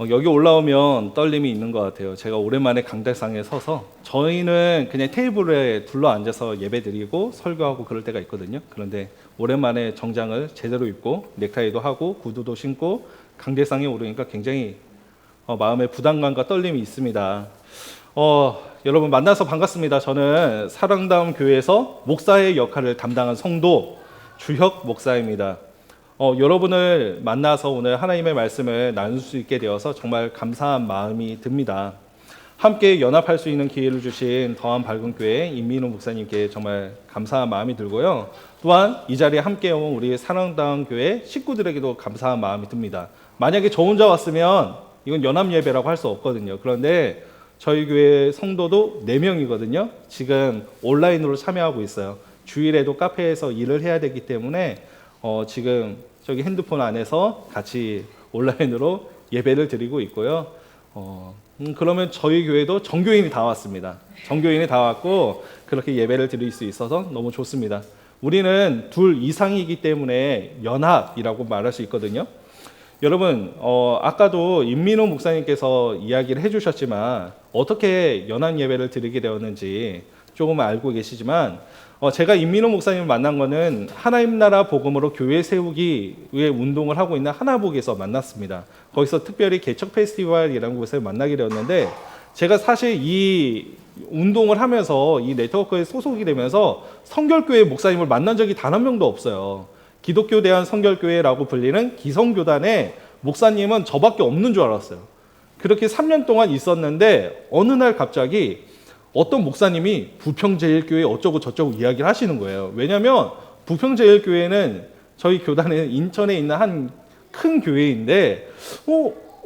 여기 올라오면 떨림이 있는 것 같아요. 제가 오랜만에 강대상에 서서 저희는 그냥 테이블에 둘러 앉아서 예배 드리고 설교하고 그럴 때가 있거든요. 그런데 오랜만에 정장을 제대로 입고 넥타이도 하고 구두도 신고 강대상에 오르니까 굉장히 마음의 부담감과 떨림이 있습니다. 여러분 만나서 반갑습니다. 저는 사랑다운 교회에서 목사의 역할을 담당한 성도 주혁 목사입니다. 여러분을 만나서 오늘 하나님의 말씀을 나눌 수 있게 되어서 정말 감사한 마음이 듭니다. 함께 연합할 수 있는 기회를 주신 더한 밝은 교회 임민우 목사님께 정말 감사한 마음이 들고요. 또한 이 자리에 함께 온 우리 사랑다운 교회 식구들에게도 감사한 마음이 듭니다. 만약에 저 혼자 왔으면 이건 연합 예배라고 할 수 없거든요. 그런데 저희 교회 성도도 4명이거든요. 지금 온라인으로 참여하고 있어요. 주일에도 카페에서 일을 해야 되기 때문에 지금 저기 핸드폰 안에서 같이 온라인으로 예배를 드리고 있고요. 그러면 저희 교회도 정교인이 다 왔습니다. 정교인이 다 왔고 그렇게 예배를 드릴 수 있어서 너무 좋습니다. 우리는 둘 이상이기 때문에 연합이라고 말할 수 있거든요. 여러분 아까도 임민호 목사님께서 이야기를 해주셨지만 어떻게 연합 예배를 드리게 되었는지 조금 알고 계시지만 제가 임민호 목사님을 만난 거는 하나님 나라 복음으로 교회 세우기 위해 운동을 하고 있는 하나복에서 만났습니다. 거기서 특별히 개척 페스티벌이라는 곳에 만나게 되었는데 제가 사실 이 운동을 하면서 이 네트워크에 소속이 되면서 성결교회 목사님을 만난 적이 단 한 명도 없어요. 기독교 대한 성결교회라고 불리는 기성교단의 목사님은 저밖에 없는 줄 알았어요. 그렇게 3년 동안 있었는데 어느 날 갑자기 어떤 목사님이 부평제일교회 어쩌고 저쩌고 이야기를 하시는 거예요. 왜냐하면 부평제일교회는 저희 교단은 인천에 있는 한 큰 교회인데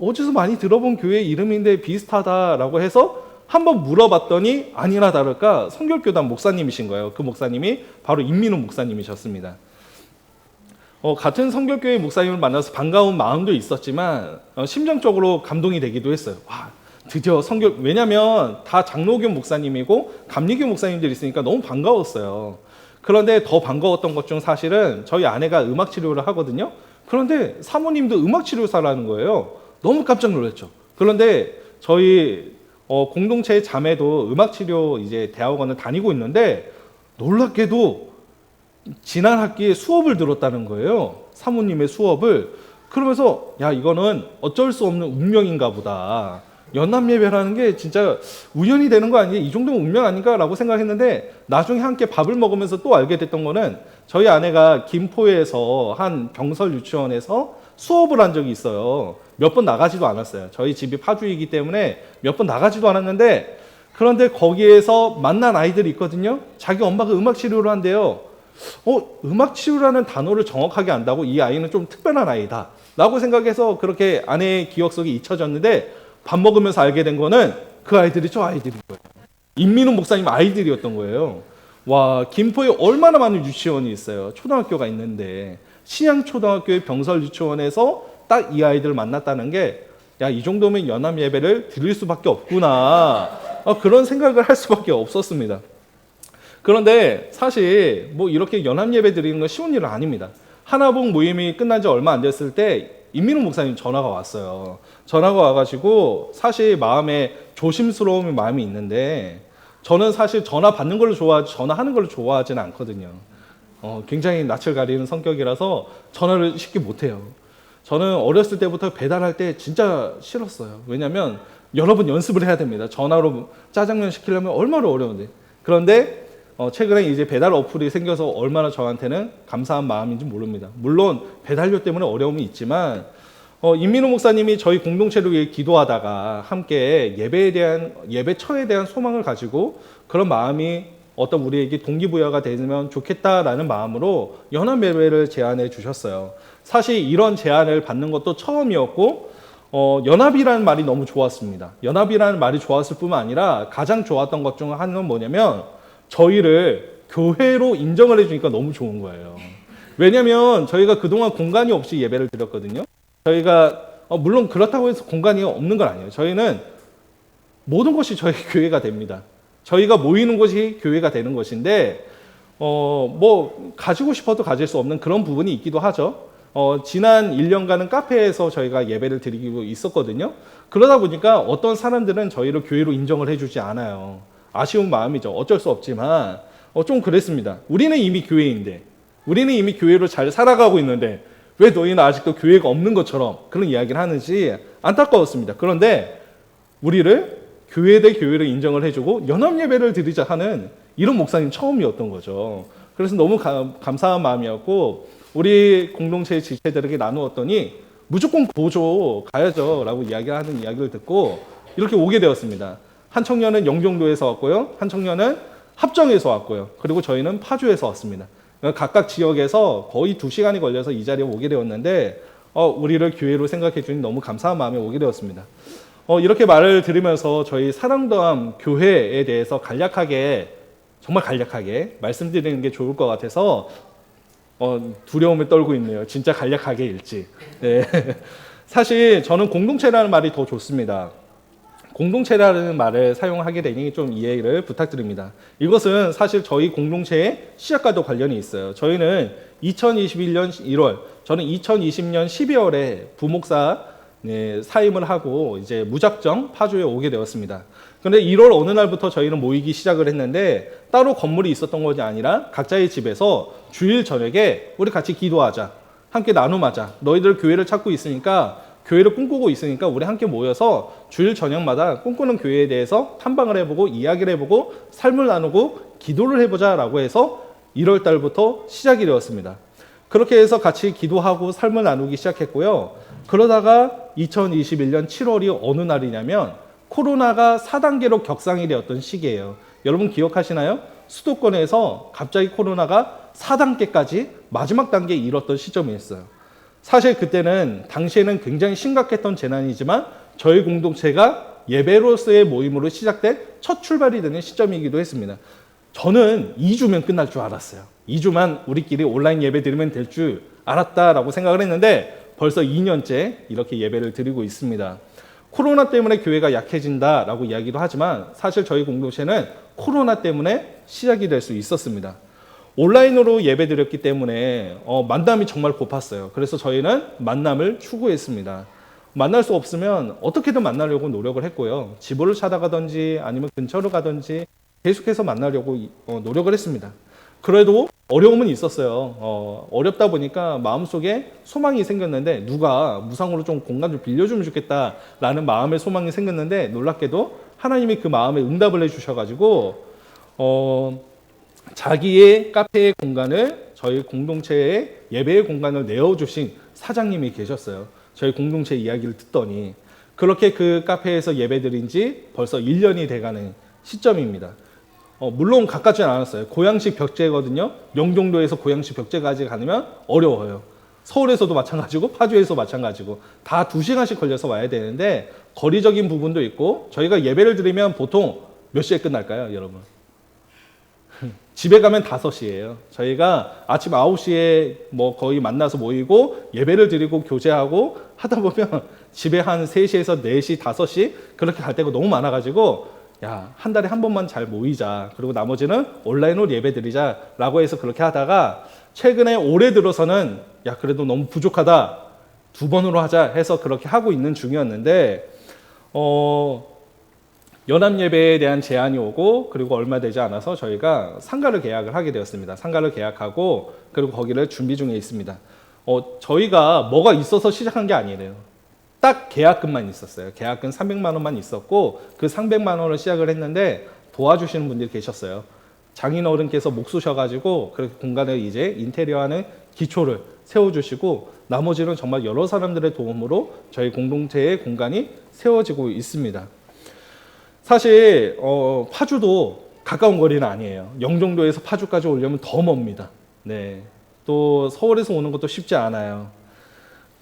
어디서 많이 들어본 교회 이름인데 비슷하다라고 해서 한번 물어봤더니 아니나 다를까 성결교단 목사님이신 거예요. 그 목사님이 바로 임민우 목사님이셨습니다. 같은 성결교회 목사님을 만나서 반가운 마음도 있었지만 심정적으로 감동이 되기도 했어요. 와, 드디어 왜냐면 다 장로교 목사님이고 감리교 목사님들이 있으니까 너무 반가웠어요. 그런데 더 반가웠던 것 중 사실은 저희 아내가 음악 치료를 하거든요. 그런데 사모님도 음악 치료사라는 거예요. 너무 깜짝 놀랐죠. 그런데 저희 공동체의 자매도 음악 치료 이제 대학원을 다니고 있는데 놀랍게도 지난 학기에 수업을 들었다는 거예요. 사모님의 수업을. 그러면서 야 이거는 어쩔 수 없는 운명인가 보다. 연합 예배라는 게 진짜 우연이 되는 거 아니에요? 이 정도면 운명 아닌가? 라고 생각했는데 나중에 함께 밥을 먹으면서 또 알게 됐던 거는 저희 아내가 김포에서 한 병설 유치원에서 수업을 한 적이 있어요. 몇 번 나가지도 않았어요. 저희 집이 파주이기 때문에 몇 번 나가지도 않았는데 그런데 거기에서 만난 아이들이 있거든요. 자기 엄마가 음악 치료를 한대요. 음악 치료라는 단어를 정확하게 안다고 이 아이는 좀 특별한 아이다 라고 생각해서 그렇게 아내의 기억 속에 잊혀졌는데 밥 먹으면서 알게 된 거는 그 아이들이 저 아이들인 거예요. 임민우 목사님 아이들이었던 거예요. 와, 김포에 얼마나 많은 유치원이 있어요. 초등학교가 있는데 신양초등학교의 병설 유치원에서 딱 이 아이들을 만났다는 게 야, 이 정도면 연합 예배를 드릴 수밖에 없구나. 그런 생각을 할 수밖에 없었습니다. 그런데 사실 뭐 이렇게 연합 예배 드리는 건 쉬운 일은 아닙니다. 하나복 모임이 끝난 지 얼마 안 됐을 때 임민우 목사님 전화가 왔어요. 전화가 와가지고 사실 마음에 조심스러운 마음이 있는데 저는 사실 전화 받는 걸로 좋아하지 전화하는 걸로 좋아하지는 않거든요. 굉장히 낯을 가리는 성격이라서 전화를 쉽게 못해요. 저는 어렸을 때부터 배달할 때 진짜 싫었어요. 왜냐하면 여러 번 연습을 해야 됩니다. 전화로 짜장면 시키려면 얼마나 어려운데. 그런데 최근에 이제 배달 어플이 생겨서 얼마나 저한테는 감사한 마음인지 모릅니다. 물론 배달료 때문에 어려움이 있지만 임민우 목사님이 저희 공동체를 위해 기도하다가 함께 예배처에 대한 소망을 가지고 그런 마음이 어떤 우리에게 동기부여가 되면 좋겠다라는 마음으로 연합 예배를 제안해 주셨어요. 사실 이런 제안을 받는 것도 처음이었고 연합이라는 말이 너무 좋았습니다. 연합이라는 말이 좋았을 뿐만 아니라 가장 좋았던 것 중 하나는 뭐냐면 저희를 교회로 인정을 해주니까 너무 좋은 거예요. 왜냐하면 저희가 그동안 공간이 없이 예배를 드렸거든요. 저희가 물론 그렇다고 해서 공간이 없는 건 아니에요. 저희는 모든 것이 저희 교회가 됩니다. 저희가 모이는 곳이 교회가 되는 것인데 뭐 가지고 싶어도 가질 수 없는 그런 부분이 있기도 하죠. 지난 1년간은 카페에서 저희가 예배를 드리고 있었거든요. 그러다 보니까 어떤 사람들은 저희를 교회로 인정을 해주지 않아요. 아쉬운 마음이죠. 어쩔 수 없지만 좀 그랬습니다. 우리는 이미 교회인데, 우리는 이미 교회로 잘 살아가고 있는데 왜 너희는 아직도 교회가 없는 것처럼 그런 이야기를 하는지 안타까웠습니다. 그런데 우리를 교회 대 교회로 인정을 해주고 연합 예배를 드리자 하는 이런 목사님 처음이었던 거죠. 그래서 너무 감사한 마음이었고, 우리 공동체 지체들에게 나누었더니 무조건 보조 가야죠 라고 이야기하는 이야기를 듣고 이렇게 오게 되었습니다. 한 청년은 영종도에서 왔고요, 한 청년은 합정에서 왔고요, 그리고 저희는 파주에서 왔습니다. 각각 지역에서 거의 2시간이 걸려서 이 자리에 오게 되었는데 우리를 교회로 생각해 주니 너무 감사한 마음에 오게 되었습니다. 이렇게 말을 들으면서 저희 사랑도암 교회에 대해서 정말 간략하게 말씀드리는 게 좋을 것 같아서 두려움을 떨고 있네요. 진짜 간략하게 일지. 네. 사실 저는 공동체라는 말이 더 좋습니다. 공동체라는 말을 사용하게 되니 좀 이해를 부탁드립니다. 이것은 사실 저희 공동체의 시작과도 관련이 있어요. 저희는 2021년 1월, 저는 2020년 12월에 부목사 사임을 하고 이제 무작정 파주에 오게 되었습니다. 그런데 1월 어느 날부터 저희는 모이기 시작을 했는데 따로 건물이 있었던 것이 아니라 각자의 집에서 주일 저녁에 우리 같이 기도하자, 함께 나눔하자, 너희들 교회를 찾고 있으니까, 교회를 꿈꾸고 있으니까 우리 함께 모여서 주일 저녁마다 꿈꾸는 교회에 대해서 탐방을 해보고 이야기를 해보고 삶을 나누고 기도를 해보자 라고 해서 1월 달부터 시작이 되었습니다. 그렇게 해서 같이 기도하고 삶을 나누기 시작했고요. 그러다가 2021년 7월이 어느 날이냐면 코로나가 4단계로 격상이 되었던 시기예요. 여러분 기억하시나요? 수도권에서 갑자기 코로나가 4단계까지 마지막 단계에 이뤘던 시점이었어요. 사실 그때는 당시에는 굉장히 심각했던 재난이지만 저희 공동체가 예배로서의 모임으로 시작된 첫 출발이 되는 시점이기도 했습니다. 저는 2주면 끝날 줄 알았어요. 2주만 우리끼리 온라인 예배 드리면 될 줄 알았다라고 생각을 했는데 벌써 2년째 이렇게 예배를 드리고 있습니다. 코로나 때문에 교회가 약해진다라고 이야기도 하지만 사실 저희 공동체는 코로나 때문에 시작이 될 수 있었습니다. 온라인으로 예배 드렸기 때문에 만남이 정말 고팠어요. 그래서 저희는 만남을 추구했습니다. 만날 수 없으면 어떻게든 만나려고 노력을 했고요. 지부를 찾아가든지 아니면 근처로 가든지 계속해서 만나려고 노력을 했습니다. 그래도 어려움은 있었어요. 어렵다 보니까 마음속에 소망이 생겼는데 누가 무상으로 좀 공간 좀 빌려주면 좋겠다라는 마음의 소망이 생겼는데 놀랍게도 하나님이 그 마음에 응답을 해주셔가지고 자기의 카페의 공간을 저희 공동체의 예배의 공간을 내어주신 사장님이 계셨어요. 저희 공동체 이야기를 듣더니 그렇게 그 카페에서 예배드린 지 벌써 1년이 돼가는 시점입니다. 물론 가깝진 않았어요. 고양시 벽제거든요. 영종도에서 고양시 벽제까지 가면 어려워요. 서울에서도 마찬가지고 파주에서 마찬가지고 다 2시간씩 걸려서 와야 되는데 거리적인 부분도 있고 저희가 예배를 드리면 보통 몇 시에 끝날까요, 여러분? 집에 가면 5시예요. 저희가 아침 9시에 뭐 거의 만나서 모이고 예배를 드리고 교제하고 하다 보면 집에 한 3시에서 4시, 5시 그렇게 갈 때가 너무 많아가지고 한 달에 한 번만 잘 모이자. 그리고 나머지는 온라인으로 예배 드리자라고 해서 그렇게 하다가 최근에 올해 들어서는 그래도 너무 부족하다. 2번으로 하자 해서 그렇게 하고 있는 중이었는데 연합 예배에 대한 제안이 오고 그리고 얼마 되지 않아서 저희가 상가를 계약을 하게 되었습니다. 상가를 계약하고 그리고 거기를 준비 중에 있습니다. 저희가 뭐가 있어서 시작한 게 아니래요. 딱 계약금만 있었어요. 계약금 300만 원만 있었고 그 300만 원을 시작을 했는데 도와주시는 분들이 계셨어요. 장인어른께서 목 쑤셔가지고 그렇게 공간을 이제 인테리어하는 기초를 세워주시고 나머지는 정말 여러 사람들의 도움으로 저희 공동체의 공간이 세워지고 있습니다. 사실 파주도 가까운 거리는 아니에요. 영종도에서 파주까지 오려면 더 멉니다. 네, 또 서울에서 오는 것도 쉽지 않아요.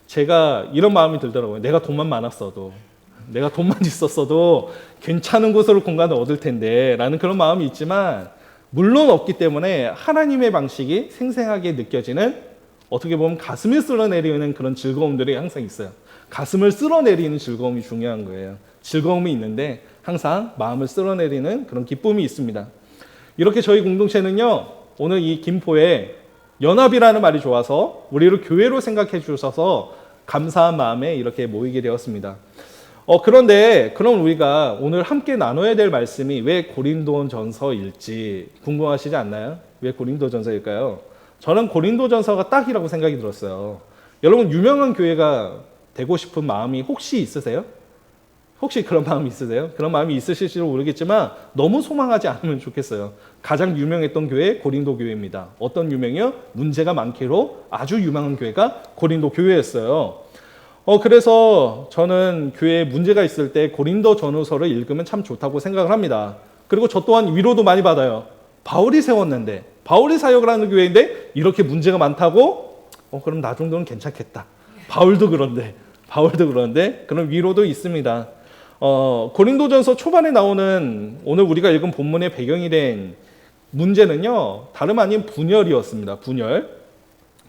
제가 이런 마음이 들더라고요. 내가 돈만 많았어도, 내가 돈만 있었어도 괜찮은 곳으로 공간을 얻을 텐데 라는 그런 마음이 있지만 물론 없기 때문에 하나님의 방식이 생생하게 느껴지는 어떻게 보면 가슴을 쓸어내리는 그런 즐거움들이 항상 있어요. 가슴을 쓸어내리는 즐거움이 중요한 거예요. 즐거움이 있는데 항상 마음을 쓸어내리는 그런 기쁨이 있습니다. 이렇게 저희 공동체는요, 오늘 이 김포에 연합이라는 말이 좋아서 우리를 교회로 생각해 주셔서 감사한 마음에 이렇게 모이게 되었습니다. 그런데 그럼 우리가 오늘 함께 나눠야 될 말씀이 왜 고린도전서일지 궁금하시지 않나요? 왜 고린도전서일까요? 저는 고린도전서가 딱이라고 생각이 들었어요. 여러분 유명한 교회가 되고 싶은 마음이 혹시 있으세요? 혹시 그런 마음이 있으세요? 그런 마음이 있으실지도 모르겠지만 너무 소망하지 않으면 좋겠어요. 가장 유명했던 교회 고린도 교회입니다. 어떤 유명해요? 문제가 많기로 아주 유명한 교회가 고린도 교회였어요. 그래서 저는 교회에 문제가 있을 때 고린도 전후서를 읽으면 참 좋다고 생각을 합니다. 그리고 저 또한 위로도 많이 받아요. 바울이 세웠는데, 바울이 사역을 하는 교회인데 이렇게 문제가 많다고? 그럼 나 정도는 괜찮겠다. 바울도 그런데 그런 위로도 있습니다. 고린도전서 초반에 나오는 오늘 우리가 읽은 본문의 배경이 된 문제는요, 다름 아닌 분열이었습니다. 분열.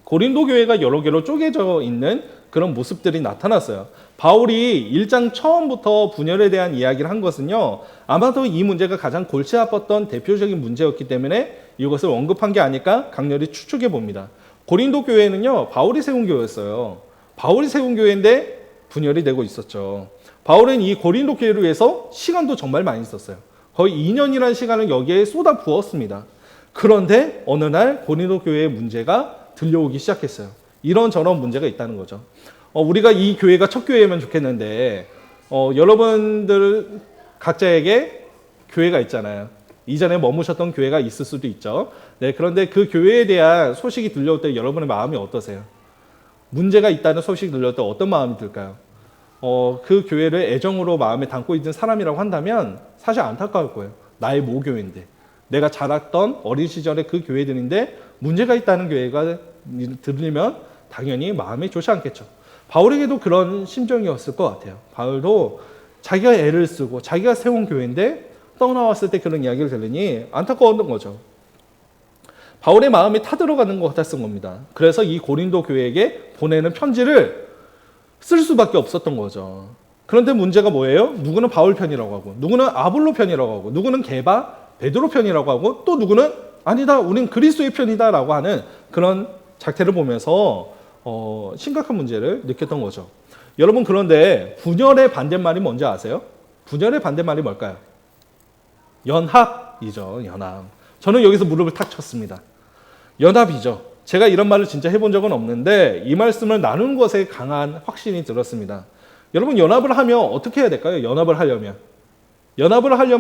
고린도 교회가 여러 개로 쪼개져 있는 그런 모습들이 나타났어요. 바울이 1장 처음부터 분열에 대한 이야기를 한 것은요, 아마도 이 문제가 가장 골치 아팠던 대표적인 문제였기 때문에 이것을 언급한 게 아닐까 강렬히 추측해 봅니다. 고린도 교회는요, 바울이 세운 교회였어요. 바울이 세운 교회인데 분열이 되고 있었죠. 바울은 이 고린도 교회를 위해서 시간도 정말 많이 썼어요. 거의 2년이라는 시간을 여기에 쏟아 부었습니다. 그런데 어느 날 고린도 교회의 문제가 들려오기 시작했어요. 이런저런 문제가 있다는 거죠. 우리가 이 교회가 첫 교회면 좋겠는데 여러분들 각자에게 교회가 있잖아요. 이전에 머무셨던 교회가 있을 수도 있죠. 네, 그런데 그 교회에 대한 소식이 들려올 때 여러분의 마음이 어떠세요? 문제가 있다는 소식이 들려올 때 어떤 마음이 들까요? 그 교회를 애정으로 마음에 담고 있는 사람이라고 한다면 사실 안타까울 거예요. 나의 모교회인데, 내가 자랐던 어린 시절의 그 교회들인데 문제가 있다는 교회가 들리면 당연히 마음이 좋지 않겠죠. 바울에게도 그런 심정이었을 것 같아요. 바울도 자기가 애를 쓰고 자기가 세운 교회인데 떠나왔을 때 그런 이야기를 들으니 안타까웠던 거죠. 바울의 마음이 타들어가는 것 같았던 겁니다. 그래서 이 고린도 교회에게 보내는 편지를 쓸 수밖에 없었던 거죠. 그런데 문제가 뭐예요? 누구는 바울 편이라고 하고, 누구는 아볼로 편이라고 하고, 누구는 게바, 베드로 편이라고 하고, 또 누구는 아니다, 우린 그리스도의 편이다라고 하는 그런 작태를 보면서 심각한 문제를 느꼈던 거죠. 여러분, 그런데 분열의 반대말이 뭔지 아세요? 분열의 반대말이 뭘까요? 연합이죠. 연합. 저는 여기서 무릎을 탁 쳤습니다. 연합이죠. 제가 이런 말을 진짜 해본 적은 없는데 이 말씀을 나누는 것에 강한 확신이 들었습니다. 여러분, 연합을 하면 어떻게 해야 될까요? 연합을 하려면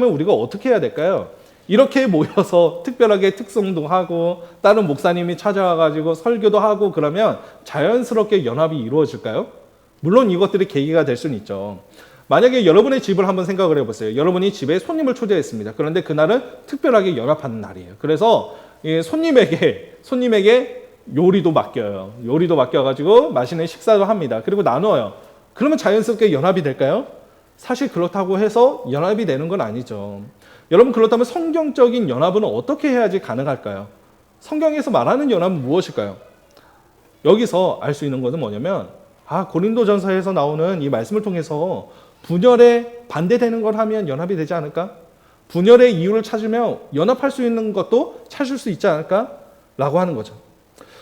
우리가 어떻게 해야 될까요? 이렇게 모여서 특별하게 특송도 하고 다른 목사님이 찾아와가지고 설교도 하고 그러면 자연스럽게 연합이 이루어질까요? 물론 이것들이 계기가 될 수는 있죠. 만약에 여러분의 집을 한번 생각을 해보세요. 여러분이 집에 손님을 초대했습니다. 그런데 그날은 특별하게 연합하는 날이에요. 그래서 손님에게 요리도 맡겨요. 요리도 맡겨가지고 맛있는 식사도 합니다. 그리고 나눠요. 그러면 자연스럽게 연합이 될까요? 사실 그렇다고 해서 연합이 되는 건 아니죠. 여러분, 그렇다면 성경적인 연합은 어떻게 해야지 가능할까요? 성경에서 말하는 연합은 무엇일까요? 여기서 알 수 있는 것은 뭐냐면 고린도전서에서 나오는 이 말씀을 통해서 분열에 반대되는 걸 하면 연합이 되지 않을까? 분열의 이유를 찾으면 연합할 수 있는 것도 찾을 수 있지 않을까? 라고 하는 거죠.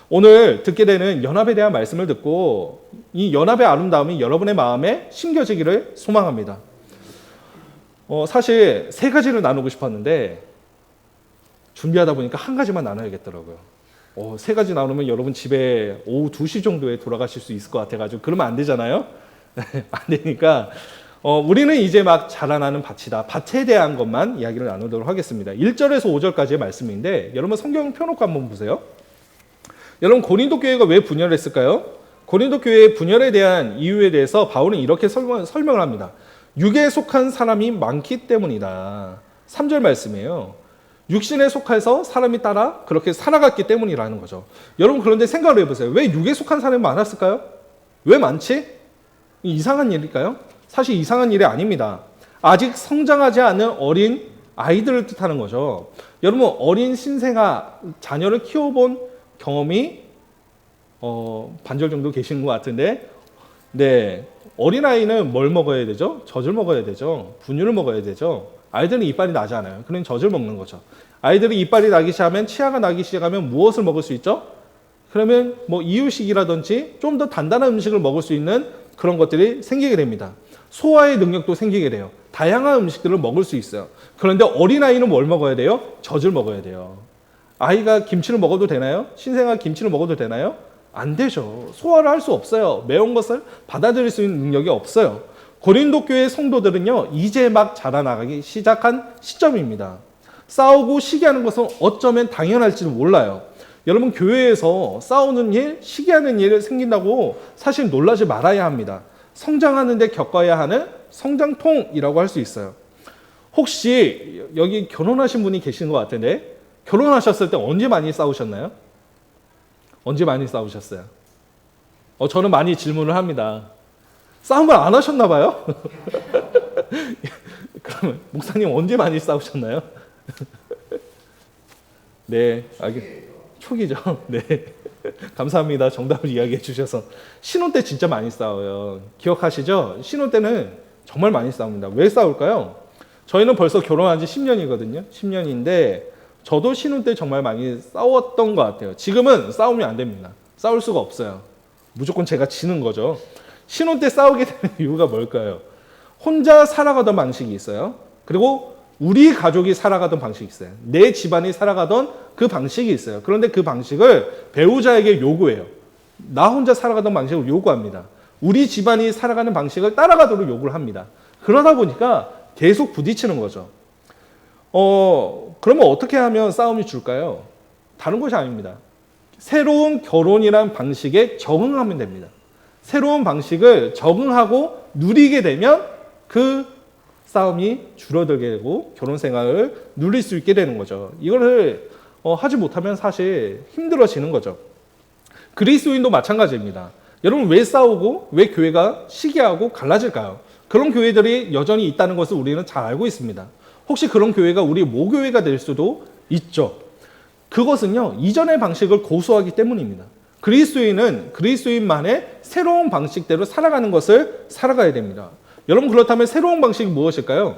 오늘 듣게 되는 연합에 대한 말씀을 듣고 이 연합의 아름다움이 여러분의 마음에 심겨지기를 소망합니다. 사실 세 가지를 나누고 싶었는데 준비하다 보니까 한 가지만 나눠야겠더라고요. 세 가지 나누면 여러분 집에 오후 2시 정도에 돌아가실 수 있을 것 같아가지고 그러면 안 되잖아요. 안 되니까 우리는 이제 막 자라나는 밭이다. 밭에 대한 것만 이야기를 나누도록 하겠습니다. 1절에서 5절까지의 말씀인데 여러분 성경 펴놓고 한번 보세요. 여러분, 고린도 교회가 왜 분열했을까요? 고린도 교회의 분열에 대한 이유에 대해서 바울은 이렇게 설명을 합니다. 육에 속한 사람이 많기 때문이다. 3절 말씀이에요. 육신에 속해서 사람이 따라 그렇게 살아갔기 때문이라는 거죠. 여러분, 그런데 생각을 해보세요. 왜 육에 속한 사람이 많았을까요? 왜 많지? 이상한 일일까요? 사실 이상한 일이 아닙니다. 아직 성장하지 않은 어린 아이들을 뜻하는 거죠. 여러분, 어린 신생아 자녀를 키워본 경험이 반절 정도 계시는 것 같은데, 네, 어린아이는 뭘 먹어야 되죠? 젖을 먹어야 되죠. 분유를 먹어야 되죠. 아이들은 이빨이 나지 않아요. 그럼 젖을 먹는 거죠. 아이들이 이빨이 나기 시작하면, 치아가 나기 시작하면 무엇을 먹을 수 있죠? 그러면 뭐 이유식이라든지 좀 더 단단한 음식을 먹을 수 있는 그런 것들이 생기게 됩니다. 소화의 능력도 생기게 돼요. 다양한 음식들을 먹을 수 있어요. 그런데 어린아이는 뭘 먹어야 돼요? 젖을 먹어야 돼요. 아이가 김치를 먹어도 되나요? 신생아 김치를 먹어도 되나요? 안 되죠. 소화를 할 수 없어요. 매운 것을 받아들일 수 있는 능력이 없어요. 고린도 교회 성도들은요, 이제 막 자라나가기 시작한 시점입니다. 싸우고 시기하는 것은 어쩌면 당연할지도 몰라요. 여러분, 교회에서 싸우는 일, 시기하는 일 생긴다고 사실 놀라지 말아야 합니다. 성장하는데 겪어야 하는 성장통이라고 할 수 있어요. 혹시 여기 결혼하신 분이 계시는 것 같은데, 결혼하셨을 때 언제 많이 싸우셨나요? 언제 많이 싸우셨어요? 저는 많이 질문을 합니다. 싸움을 안 하셨나 봐요? 그러면 목사님 언제 많이 싸우셨나요? 네, 초기죠. 네, 감사합니다. 정답을 이야기해 주셔서. 신혼 때 진짜 많이 싸워요. 기억하시죠? 신혼 때는 정말 많이 싸웁니다. 왜 싸울까요? 저희는 벌써 결혼한 지 10년이거든요. 10년인데 저도 신혼 때 정말 많이 싸웠던 것 같아요. 지금은 싸우면 안 됩니다. 싸울 수가 없어요. 무조건 제가 지는 거죠. 신혼 때 싸우게 되는 이유가 뭘까요? 혼자 살아가던 방식이 있어요. 그리고 우리 가족이 살아가던 방식이 있어요. 내 집안이 살아가던 그 방식이 있어요. 그런데 그 방식을 배우자에게 요구해요. 나 혼자 살아가던 방식을 요구합니다. 우리 집안이 살아가는 방식을 따라가도록 요구를 합니다. 그러다 보니까 계속 부딪히는 거죠. 그러면 어떻게 하면 싸움이 줄까요? 다른 것이 아닙니다. 새로운 결혼이란 방식에 적응하면 됩니다. 새로운 방식을 적응하고 누리게 되면 그 싸움이 줄어들게 되고 결혼 생활을 누릴 수 있게 되는 거죠. 이거를 하지 못하면 사실 힘들어지는 거죠. 그리스도인도 마찬가지입니다. 여러분, 왜 싸우고 왜 교회가 시기하고 갈라질까요? 그런 교회들이 여전히 있다는 것을 우리는 잘 알고 있습니다. 혹시 그런 교회가 우리 모교회가 될 수도 있죠. 그것은요, 이전의 방식을 고수하기 때문입니다. 그리스도인은 그리스도인만의 새로운 방식대로 살아가는 것을 살아가야 됩니다. 여러분, 그렇다면 새로운 방식이 무엇일까요?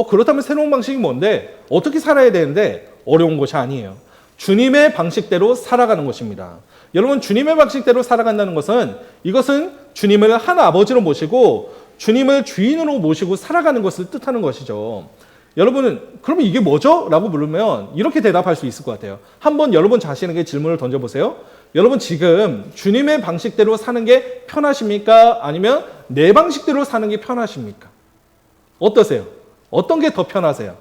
그렇다면 새로운 방식이 뭔데? 어떻게 살아야 되는데? 어려운 것이 아니에요. 주님의 방식대로 살아가는 것입니다. 여러분, 주님의 방식대로 살아간다는 것은 이것은 주님을 한 아버지로 모시고 주님을 주인으로 모시고 살아가는 것을 뜻하는 것이죠. 여러분은 그러면 이게 뭐죠? 라고 물으면 이렇게 대답할 수 있을 것 같아요. 한번 여러분 자신에게 질문을 던져보세요. 여러분, 지금 주님의 방식대로 사는 게 편하십니까? 아니면 내 방식대로 사는 게 편하십니까? 어떠세요? 어떤 게 더 편하세요?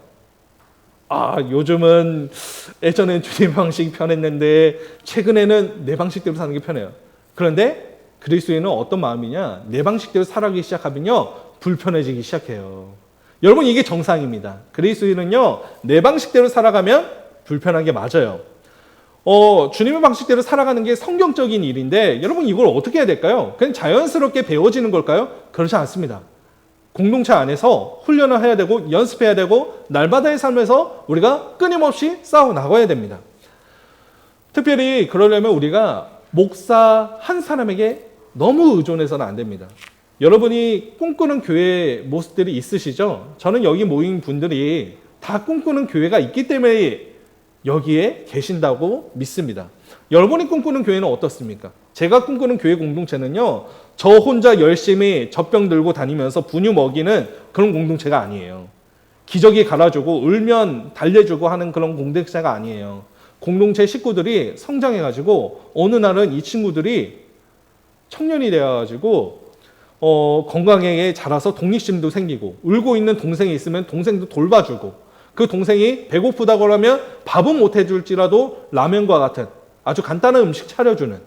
요즘은 예전엔 주님 방식이 편했는데 최근에는 내 방식대로 사는 게 편해요. 그런데 그리스도인은 어떤 마음이냐? 내 방식대로 살아가기 시작하면요, 불편해지기 시작해요. 여러분, 이게 정상입니다. 그리스도인은요, 내 방식대로 살아가면 불편한 게 맞아요. 주님의 방식대로 살아가는 게 성경적인 일인데 여러분, 이걸 어떻게 해야 될까요? 그냥 자연스럽게 배워지는 걸까요? 그렇지 않습니다. 공동체 안에서 훈련을 해야 되고 연습해야 되고 날마다의 삶에서 우리가 끊임없이 싸워 나가야 됩니다. 특별히 그러려면 우리가 목사 한 사람에게 너무 의존해서는 안 됩니다. 여러분이 꿈꾸는 교회 모습들이 있으시죠? 저는 여기 모인 분들이 다 꿈꾸는 교회가 있기 때문에 여기에 계신다고 믿습니다. 여러분이 꿈꾸는 교회는 어떻습니까? 제가 꿈꾸는 교회 공동체는요, 저 혼자 열심히 젖병 들고 다니면서 분유 먹이는 그런 공동체가 아니에요. 기저귀 갈아주고 울면 달래주고 하는 그런 공동체가 아니에요. 공동체 식구들이 성장해가지고 어느 날은 이 친구들이 청년이 되어가지고 건강하게 자라서 독립심도 생기고, 울고 있는 동생이 있으면 동생도 돌봐주고, 그 동생이 배고프다고 하면 밥은 못 해줄지라도 라면과 같은 아주 간단한 음식 차려주는,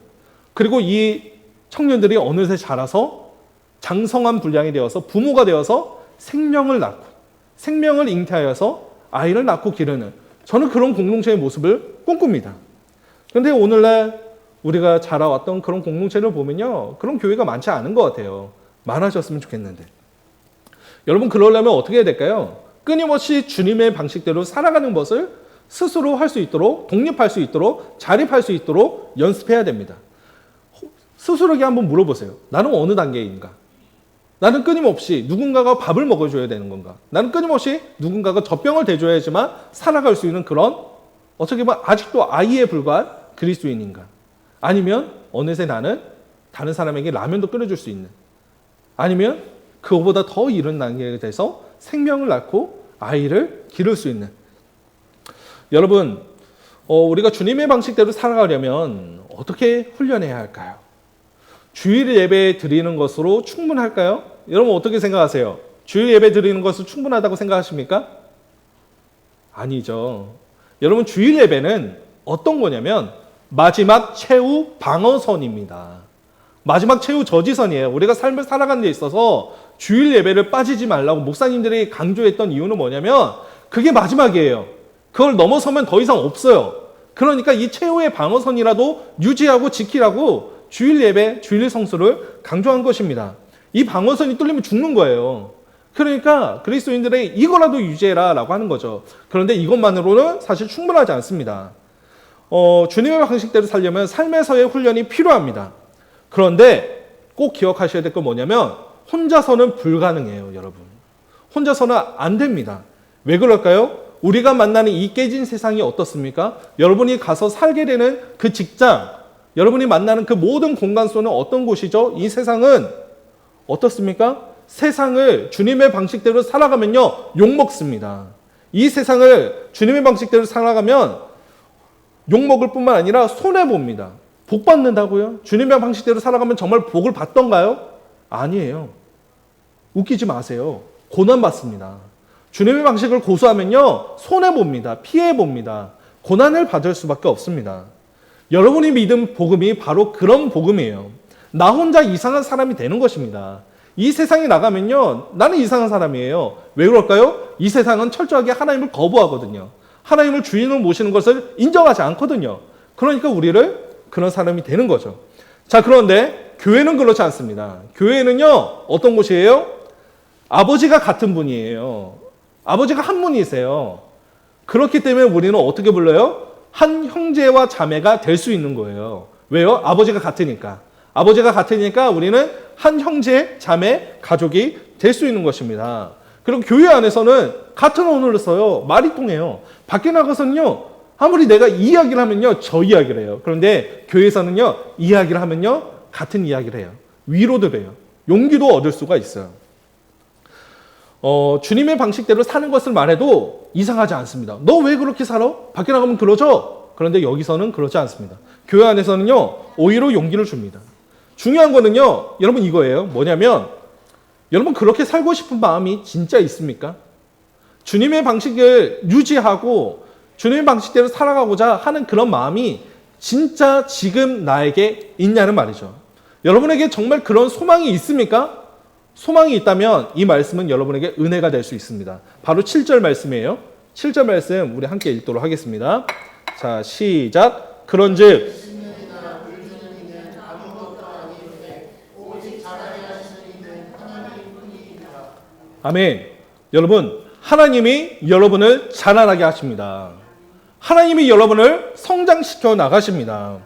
그리고 이 청년들이 어느새 자라서 장성한 분량이 되어서 부모가 되어서 생명을 낳고 생명을 잉태하여서 아이를 낳고 기르는, 저는 그런 공동체의 모습을 꿈꿉니다. 그런데 오늘날 우리가 자라왔던 그런 공동체를 보면요, 그런 교회가 많지 않은 것 같아요. 많아졌으면 좋겠는데. 여러분, 그러려면 어떻게 해야 될까요? 끊임없이 주님의 방식대로 살아가는 것을 스스로 할 수 있도록, 독립할 수 있도록, 자립할 수 있도록 연습해야 됩니다. 스스로에게 한번 물어보세요. 나는 어느 단계인가? 나는 끊임없이 누군가가 밥을 먹어줘야 되는 건가? 나는 끊임없이 누군가가 젖병을 대줘야지만 살아갈 수 있는 그런, 어떻게 보면 아직도 아이에 불과한 그리스도인인가? 아니면 어느새 나는 다른 사람에게 라면도 끓여줄 수 있는, 아니면 그거보다 더 이른 단계에 돼서 생명을 낳고 아이를 기를 수 있는. 여러분, 우리가 주님의 방식대로 살아가려면 어떻게 훈련해야 할까요? 주일 예배 드리는 것으로 충분할까요? 여러분 어떻게 생각하세요? 주일 예배 드리는 것은 충분하다고 생각하십니까? 아니죠. 여러분, 주일 예배는 어떤 거냐면 마지막 최후 방어선입니다. 마지막 최후 저지선이에요. 우리가 삶을 살아가는 데 있어서 주일 예배를 빠지지 말라고 목사님들이 강조했던 이유는 뭐냐면 그게 마지막이에요. 그걸 넘어서면 더 이상 없어요. 그러니까 이 최후의 방어선이라도 유지하고 지키라고 주일 예배, 주일 성수를 강조한 것입니다. 이 방어선이 뚫리면 죽는 거예요. 그러니까 그리스도인들에게 이거라도 유지해라 라고 하는 거죠. 그런데 이것만으로는 사실 충분하지 않습니다. 주님의 방식대로 살려면 삶에서의 훈련이 필요합니다. 그런데 꼭 기억하셔야 될 건 뭐냐면 혼자서는 불가능해요, 여러분. 혼자서는 안 됩니다. 왜 그럴까요? 우리가 만나는 이 깨진 세상이 어떻습니까? 여러분이 가서 살게 되는 그 직장, 여러분이 만나는 그 모든 공간 속은 어떤 곳이죠? 이 세상은 어떻습니까? 세상을 주님의 방식대로 살아가면요, 욕먹습니다. 이 세상을 주님의 방식대로 살아가면 욕먹을 뿐만 아니라 손해봅니다. 복 받는다고요? 주님의 방식대로 살아가면 정말 복을 받던가요? 아니에요. 웃기지 마세요. 고난받습니다. 주님의 방식을 고수하면요, 손해봅니다. 피해봅니다. 고난을 받을 수밖에 없습니다. 여러분이 믿은 복음이 바로 그런 복음이에요. 나 혼자 이상한 사람이 되는 것입니다. 이 세상에 나가면요, 나는 이상한 사람이에요. 왜 그럴까요? 이 세상은 철저하게 하나님을 거부하거든요. 하나님을 주인으로 모시는 것을 인정하지 않거든요. 그러니까 우리를 그런 사람이 되는 거죠. 자, 그런데 교회는 그렇지 않습니다. 교회는요, 어떤 곳이에요? 아버지가 같은 분이에요. 아버지가 한 분이세요. 그렇기 때문에 우리는 어떻게 불러요? 한 형제와 자매가 될 수 있는 거예요. 왜요? 아버지가 같으니까. 아버지가 같으니까 우리는 한 형제, 자매, 가족이 될 수 있는 것입니다. 그리고 교회 안에서는 같은 언어를 써요. 말이 통해요. 밖에 나가서는요, 아무리 내가 이 이야기를 하면요, 저 이야기를 해요. 그런데 교회에서는요, 이야기를 하면요, 같은 이야기를 해요. 위로도 돼요. 용기도 얻을 수가 있어요. 주님의 방식대로 사는 것을 말해도 이상하지 않습니다. 너 왜 그렇게 살아? 밖에 나가면 그러죠? 그런데 여기서는 그렇지 않습니다. 교회 안에서는요, 오히려 용기를 줍니다. 중요한 거는요, 여러분 이거예요. 뭐냐면, 여러분 그렇게 살고 싶은 마음이 진짜 있습니까? 주님의 방식을 유지하고 주님의 방식대로 살아가고자 하는 그런 마음이 진짜 지금 나에게 있냐는 말이죠. 여러분에게 정말 그런 소망이 있습니까? 소망이 있다면 이 말씀은 여러분에게 은혜가 될 수 있습니다. 바로 7절 말씀이에요. 7절 말씀 우리 함께 읽도록 하겠습니다. 자, 시작. 그런즉 아멘. 여러분, 하나님이 여러분을 자라나게 하십니다. 하나님이 여러분을 성장시켜 나가십니다.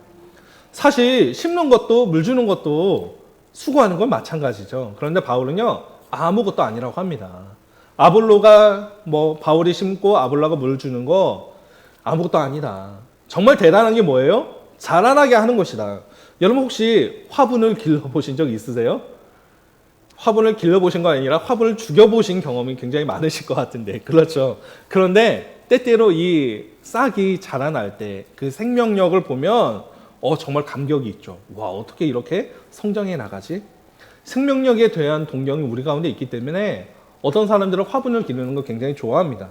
사실 심는 것도 물 주는 것도 수고하는 건 마찬가지죠. 그런데 바울은요, 아무것도 아니라고 합니다. 아볼로가 바울이 심고 아볼로가 물 주는 거 아무것도 아니다. 정말 대단한 게 뭐예요? 자라나게 하는 것이다. 여러분 혹시 화분을 길러보신 적 있으세요? 화분을 길러보신 거 아니라 화분을 죽여보신 경험이 굉장히 많으실 것 같은데, 그렇죠. 그런데 때때로 이 싹이 자라날 때 그 생명력을 보면 정말 감격이 있죠. 와, 어떻게 이렇게 성장해 나가지? 생명력에 대한 동경이 우리 가운데 있기 때문에 어떤 사람들은 화분을 기르는 거 굉장히 좋아합니다.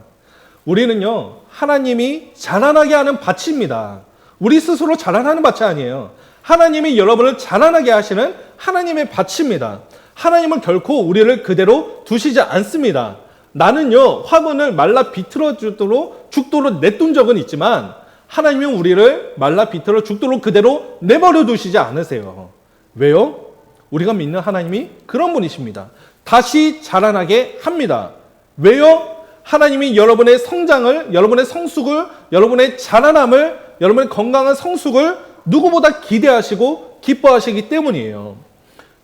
우리는요, 하나님이 자라나게 하는 밭입니다. 우리 스스로 자라나는 밭이 아니에요. 하나님이 여러분을 자라나게 하시는 하나님의 밭입니다. 하나님은 결코 우리를 그대로 두시지 않습니다. 나는요, 화분을 말라 비틀어 죽도록 내둔 적은 있지만 하나님은 우리를 말라 비틀어 죽도록 그대로 내버려 두시지 않으세요. 왜요? 우리가 믿는 하나님이 그런 분이십니다. 다시 자라나게 합니다. 왜요? 하나님이 여러분의 성장을, 여러분의 성숙을, 여러분의 자라남을, 여러분의 건강한 성숙을 누구보다 기대하시고 기뻐하시기 때문이에요.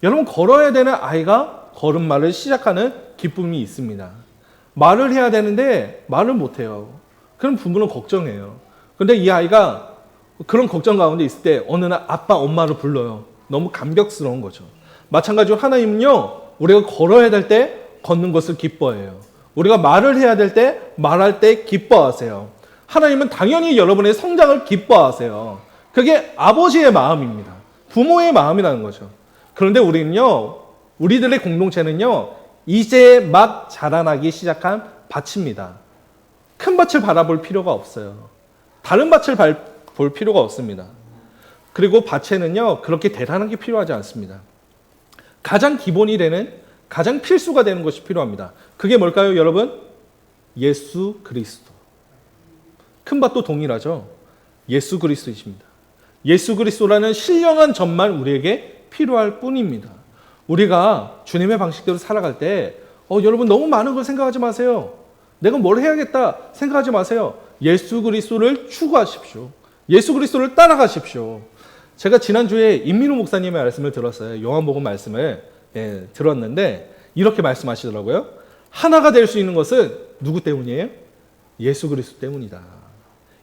여러분, 걸어야 되는 아이가 걸음마를 시작하는 기쁨이 있습니다. 말을 해야 되는데 말을 못해요. 그럼 부모는 걱정해요. 근데 이 아이가 그런 걱정 가운데 있을 때 어느 날 아빠, 엄마를 불러요. 너무 감격스러운 거죠. 마찬가지로 하나님은요, 우리가 걸어야 될 때 걷는 것을 기뻐해요. 우리가 말을 해야 될 때 말할 때 기뻐하세요. 하나님은 당연히 여러분의 성장을 기뻐하세요. 그게 아버지의 마음입니다. 부모의 마음이라는 거죠. 그런데 우리들의 공동체는요, 이제 막 자라나기 시작한 밭입니다. 큰 밭을 바라볼 필요가 없어요. 다른 밭을 볼 필요가 없습니다. 그리고 밭에는요, 그렇게 대단한 게 필요하지 않습니다. 가장 기본이 되는, 가장 필수가 되는 것이 필요합니다. 그게 뭘까요, 여러분? 예수 그리스도. 큰 밭도 동일하죠. 예수 그리스도이십니다. 예수 그리스도라는 신령한 점만 우리에게 필요할 뿐입니다. 우리가 주님의 방식대로 살아갈 때 여러분 너무 많은 걸 생각하지 마세요. 내가 뭘 해야겠다 생각하지 마세요. 예수 그리스도를 추구하십시오. 예수 그리스도를 따라가십시오. 제가 지난주에 임민우 목사님의 말씀을 들었어요. 요한복음 말씀을 들었는데 이렇게 말씀하시더라고요. 하나가 될 수 있는 것은 누구 때문이에요? 예수 그리스도 때문이다.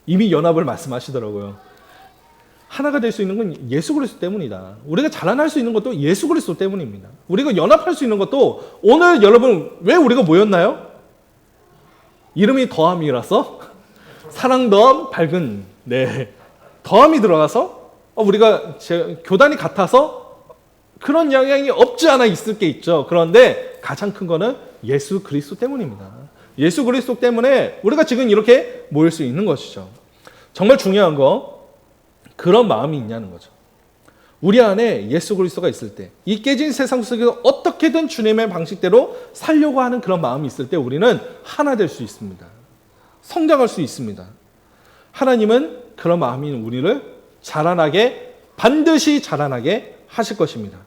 이미 연합을 말씀하시더라고요. 하나가 될 수 있는 건 예수 그리스도 때문이다. 우리가 자라날 수 있는 것도 예수 그리스도 때문입니다. 우리가 연합할 수 있는 것도 오늘 여러분 왜 우리가 모였나요? 이름이 더함이라서 사랑 더함 밝은 더함이 들어가서 우리가 교단이 같아서 그런 영향이 없지 않아 있을 게 있죠. 그런데 가장 큰 거는 예수 그리스도 때문입니다. 예수 그리스도 때문에 우리가 지금 이렇게 모일 수 있는 것이죠. 정말 중요한 거 그런 마음이 있냐는 거죠. 우리 안에 예수 그리스도가 있을 때, 이 깨진 세상 속에서 어떻게든 주님의 방식대로 살려고 하는 그런 마음이 있을 때 우리는 하나 될 수 있습니다. 성장할 수 있습니다. 하나님은 그런 마음이 있는 우리를 반드시 자라나게 하실 것입니다.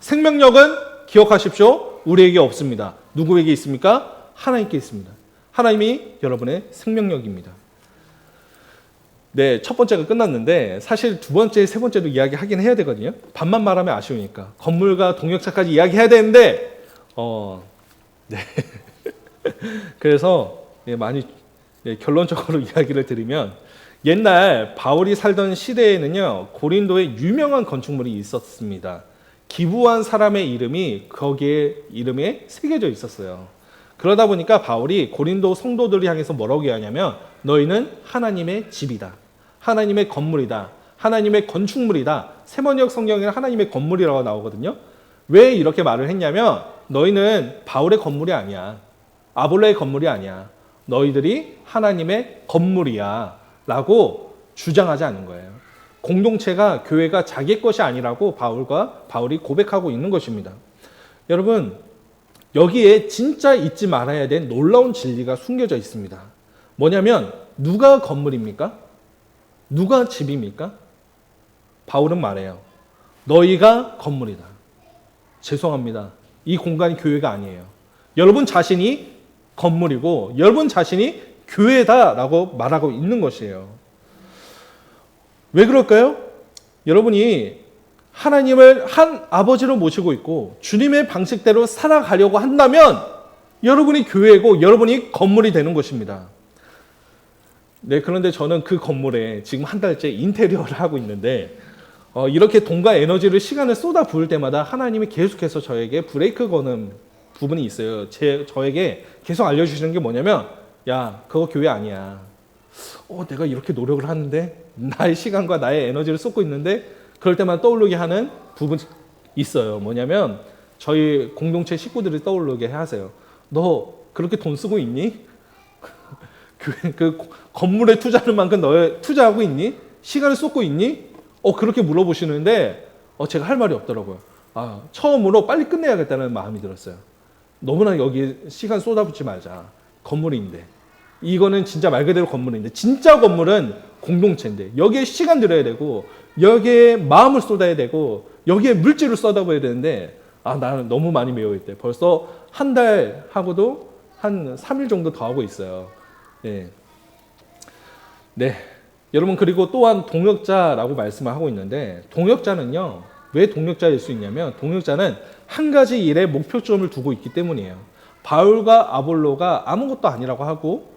생명력은 기억하십시오. 우리에게 없습니다. 누구에게 있습니까? 하나님께 있습니다. 하나님이 여러분의 생명력입니다. 첫 번째가 끝났는데 사실 두 번째, 세 번째도 이야기하긴 해야 되거든요. 반만 말하면 아쉬우니까. 건물과 동역자까지 이야기해야 되는데 그래서 많이 결론적으로 이야기를 드리면 옛날 바울이 살던 시대에는요, 고린도에 유명한 건축물이 있었습니다. 기부한 사람의 이름이 거기에 이름에 새겨져 있었어요. 그러다 보니까 바울이 고린도 성도들을 향해서 뭐라고 얘기하냐면 너희는 하나님의 집이다. 하나님의 건물이다. 하나님의 건축물이다. 세번역 성경에는 하나님의 건물이라고 나오거든요. 왜 이렇게 말을 했냐면 너희는 바울의 건물이 아니야. 아볼로의 건물이 아니야. 너희들이 하나님의 건물이야. 라고 주장하지 않는 거예요. 공동체가, 교회가 자기 것이 아니라고 바울이 고백하고 있는 것입니다. 여러분, 여기에 진짜 잊지 말아야 될 놀라운 진리가 숨겨져 있습니다. 뭐냐면 누가 건물입니까? 누가 집입니까? 바울은 말해요. 너희가 건물이다. 죄송합니다. 이 공간이 교회가 아니에요. 여러분 자신이 건물이고 여러분 자신이 교회다라고 말하고 있는 것이에요. 왜 그럴까요? 여러분이 하나님을 한 아버지로 모시고 있고 주님의 방식대로 살아가려고 한다면 여러분이 교회고 여러분이 건물이 되는 것입니다. 그런데 저는 그 건물에 지금 한 달째 인테리어를 하고 있는데 이렇게 돈과 에너지를 시간을 쏟아 부을 때마다 하나님이 계속해서 저에게 브레이크 거는 부분이 있어요. 저에게 계속 알려주시는 게 뭐냐면 야, 그거 교회 아니야. 내가 이렇게 노력을 하는데 나의 시간과 나의 에너지를 쏟고 있는데 그럴 때만 떠오르게 하는 부분이 있어요. 뭐냐면 저희 공동체 식구들이 떠오르게 하세요. 너 그렇게 돈 쓰고 있니? 그 건물에 투자하는 만큼 너 투자하고 있니? 시간을 쏟고 있니? 그렇게 물어보시는데 제가 할 말이 없더라고요. 처음으로 빨리 끝내야겠다는 마음이 들었어요. 너무나 여기에 시간 쏟아붓지 말자. 건물인데. 이거는 진짜 말 그대로 건물인데 진짜 건물은 공동체인데 여기에 시간 들여야 되고 여기에 마음을 쏟아야 되고 여기에 물질을 쏟아부어야 되는데 나는 너무 많이 메워있대. 벌써 한 달 하고도 한 3일 정도 더 하고 있어요. 여러분, 그리고 또한 동역자라고 말씀을 하고 있는데 동역자는요, 왜 동역자일 수 있냐면 동역자는 한 가지 일에 목표점을 두고 있기 때문이에요. 바울과 아볼로가 아무것도 아니라고 하고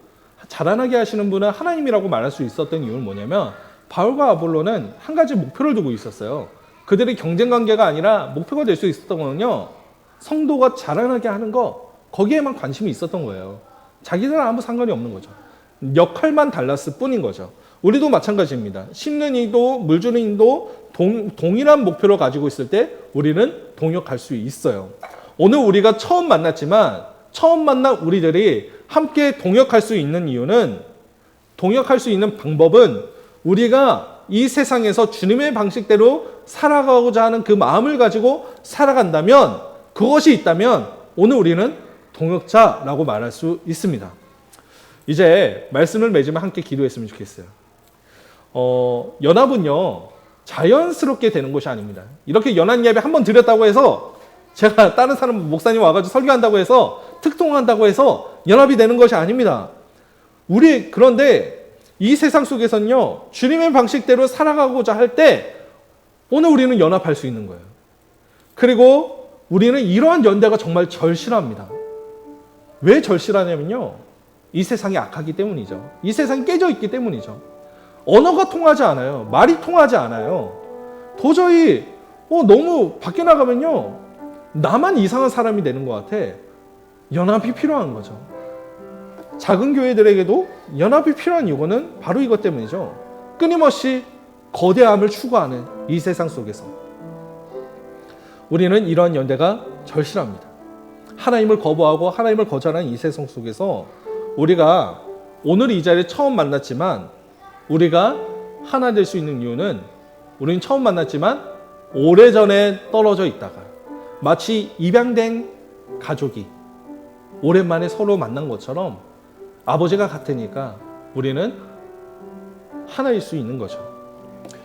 자라나게 하시는 분은 하나님이라고 말할 수 있었던 이유는 뭐냐면 바울과 아볼로는 한 가지 목표를 두고 있었어요. 그들이 경쟁 관계가 아니라 목표가 될 수 있었던 거는요. 성도가 자라나게 하는 거, 거기에만 관심이 있었던 거예요. 자기들은 아무 상관이 없는 거죠. 역할만 달랐을 뿐인 거죠. 우리도 마찬가지입니다. 심는 이도 물 주는 이도 동일한 목표를 가지고 있을 때 우리는 동역할 수 있어요. 오늘 우리가 처음 만났지만 처음 만난 우리들이 함께 동역할 수 있는 이유는, 동역할 수 있는 방법은 우리가 이 세상에서 주님의 방식대로 살아가고자 하는 그 마음을 가지고 살아간다면, 그것이 있다면 오늘 우리는 동역자라고 말할 수 있습니다. 이제 말씀을 맺으면 함께 기도했으면 좋겠어요. 연합은요, 자연스럽게 되는 것이 아닙니다. 이렇게 연합 예배 한번 드렸다고 해서, 제가 다른 사람 목사님 와가지고 설교한다고 해서, 특동한다고 해서 연합이 되는 것이 아닙니다. 그런데 이 세상 속에서는요, 주님의 방식대로 살아가고자 할 때 오늘 우리는 연합할 수 있는 거예요. 그리고 우리는 이러한 연대가 정말 절실합니다. 왜 절실하냐면요, 이 세상이 악하기 때문이죠. 이 세상이 깨져 있기 때문이죠. 언어가 통하지 않아요. 말이 통하지 않아요. 도저히 너무 밖에 나가면요, 나만 이상한 사람이 되는 것 같아. 연합이 필요한 거죠. 작은 교회들에게도 연합이 필요한 이유는 바로 이것 때문이죠. 끊임없이 거대함을 추구하는 이 세상 속에서 우리는 이러한 연대가 절실합니다. 하나님을 거부하고 하나님을 거절하는 이 세상 속에서 우리가 오늘 이 자리에 처음 만났지만, 우리가 하나 될 수 있는 이유는, 우리는 처음 만났지만 오래전에 떨어져 있다가 마치 입양된 가족이 오랜만에 서로 만난 것처럼 아버지가 같으니까 우리는 하나일 수 있는 거죠.